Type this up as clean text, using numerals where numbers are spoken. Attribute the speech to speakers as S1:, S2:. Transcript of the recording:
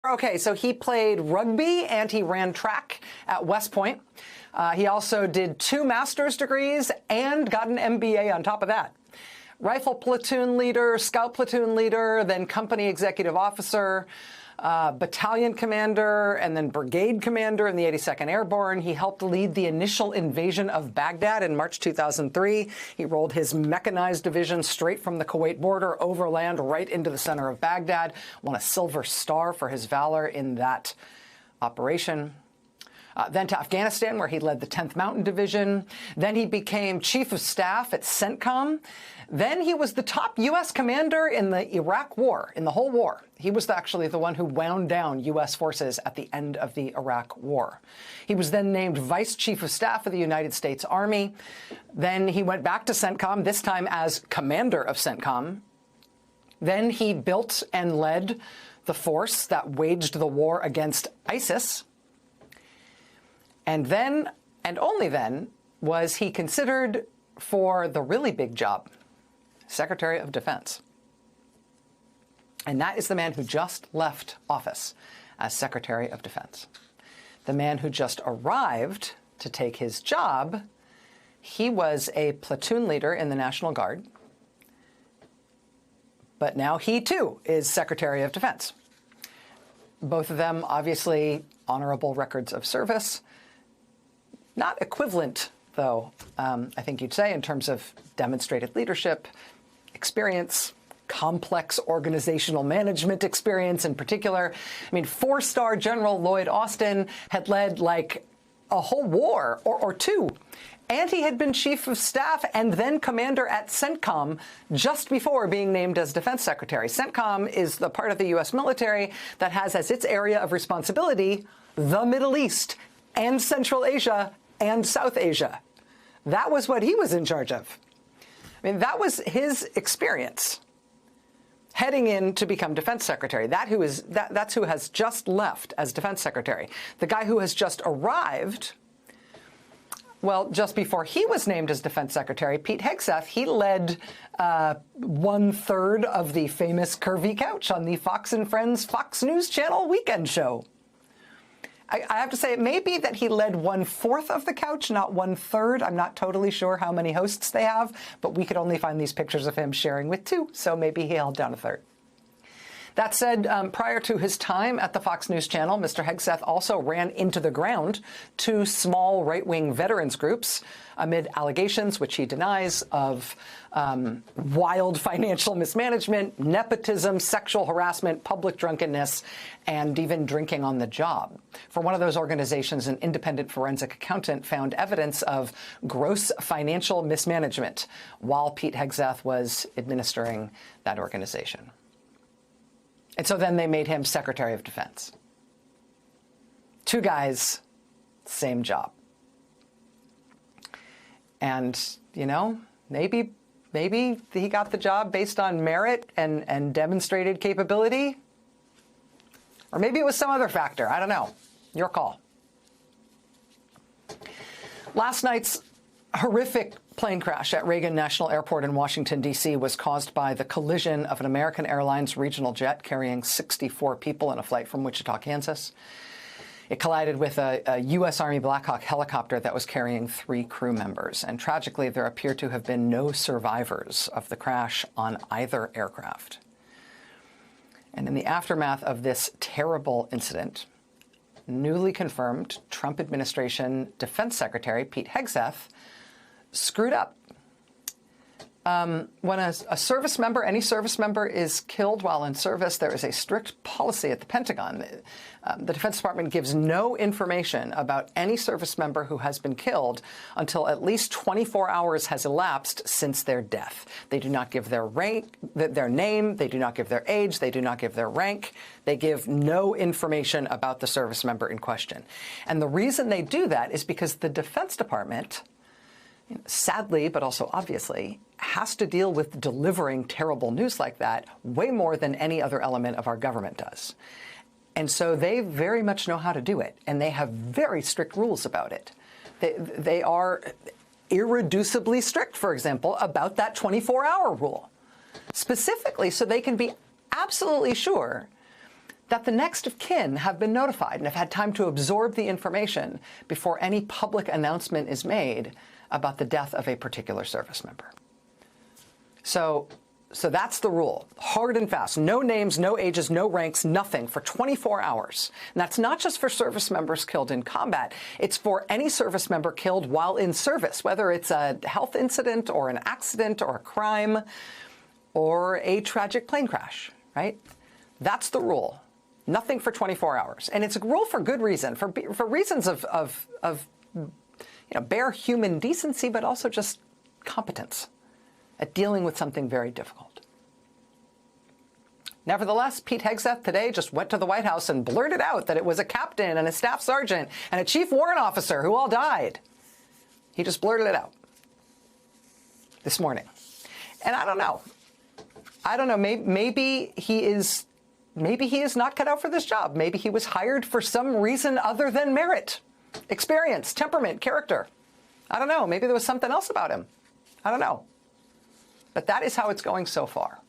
S1: Okay, so he played rugby and he ran track at West Point. He also did 2 master's degrees and got an MBA on top of that. Rifle platoon leader, scout platoon leader, then company executive officer, battalion commander, and then brigade commander in the 82nd Airborne. He helped lead the initial invasion of Baghdad in March 2003. He rolled his mechanized division straight from the Kuwait border overland right into the center of Baghdad, won a Silver Star for his valor in that operation. Then to Afghanistan, where he led the 10th Mountain Division. Then he became chief of staff at CENTCOM. Then he was the top U.S. commander in the Iraq War, in the whole war. He was actually the one who wound down U.S. forces at the end of the Iraq War. He was then named vice chief of staff of the United States Army. Then he went back to CENTCOM, this time as commander of CENTCOM. Then he built and led the force that waged the war against ISIS. And then, and only then, was he considered for the really big job, Secretary of Defense. And that is the man who just left office as Secretary of Defense. The man who just arrived to take his job, he was a platoon leader in the National Guard. But now he, too, is Secretary of Defense. Both of them, obviously, honorable records of service. Not equivalent, though, I think you'd say, in terms of demonstrated leadership, experience, complex organizational management experience in particular. I mean, 4-star General Lloyd Austin had led, like, a whole war or 2. And he had been chief of staff and then commander at CENTCOM just before being named as defense secretary. CENTCOM is the part of the U.S. military that has as its area of responsibility the Middle East and Central Asia and South Asia. That was what he was in charge of. I mean, that was his experience heading in to become defense secretary. That's who has just left as defense secretary. The guy who has just arrived, well, just before he was named as defense secretary, Pete Hegseth, he led 1/3 of the famous Curvy Couch on the Fox and Friends Fox News Channel weekend show. I have to say, it may be that he led 1/4 of the couch, not 1/3. I'm not totally sure how many hosts they have, but we could only find these pictures of him sharing with 2, so maybe he held down 1/3. That said, prior to his time at the Fox News Channel, Mr. Hegseth also ran into the ground 2 small right-wing veterans groups amid allegations, which he denies, of wild financial mismanagement, nepotism, sexual harassment, public drunkenness, and even drinking on the job. For one of those organizations, an independent forensic accountant found evidence of gross financial mismanagement while Pete Hegseth was administering that organization. And so then they made him Secretary of Defense. 2 guys, same job. And, you know, maybe he got the job based on merit and demonstrated capability. Or maybe it was some other factor. I don't know. Your call. Last night's horrific plane crash at Reagan National Airport in Washington, D.C. was caused by the collision of an American Airlines regional jet carrying 64 people in a flight from Wichita, Kansas. It collided with a U.S. Army Black Hawk helicopter that was carrying 3 crew members. And tragically, there appear to have been no survivors of the crash on either aircraft. And in the aftermath of this terrible incident, newly confirmed Trump administration Defense Secretary Pete Hegseth screwed up. When a service member, any service member, is killed while in service, there is a strict policy at the Pentagon. The Defense Department gives no information about any service member who has been killed until at least 24 hours has elapsed since their death. They do not give their rank, their name, they do not give their age, they do not give their rank. They give no information about the service member in question. And the reason they do that is because the Defense Department, sadly, but also obviously, has to deal with delivering terrible news like that way more than any other element of our government does. And so they very much know how to do it, and they have very strict rules about it. They are irreducibly strict, for example, about that 24-hour rule, specifically so they can be absolutely sure that the next of kin have been notified and have had time to absorb the information before any public announcement is made about the death of a particular service member. So that's the rule. Hard and fast. No names, no ages, no ranks, nothing for 24 hours. And that's not just for service members killed in combat. It's for any service member killed while in service, whether it's a health incident or an accident or a crime or a tragic plane crash, right? That's the rule. Nothing for 24 hours. And it's a rule for good reason, for reasons of bare human decency, but also just competence at dealing with something very difficult. Nevertheless, Pete Hegseth today just went to the White House and blurted out that it was a captain and a staff sergeant and a chief warrant officer who all died. He just blurted it out this morning. And I don't know. Maybe he is not cut out for this job. Maybe he was hired for some reason other than merit, experience, temperament, character. I don't know. Maybe there was something else about him. I don't know. But that is how it's going so far.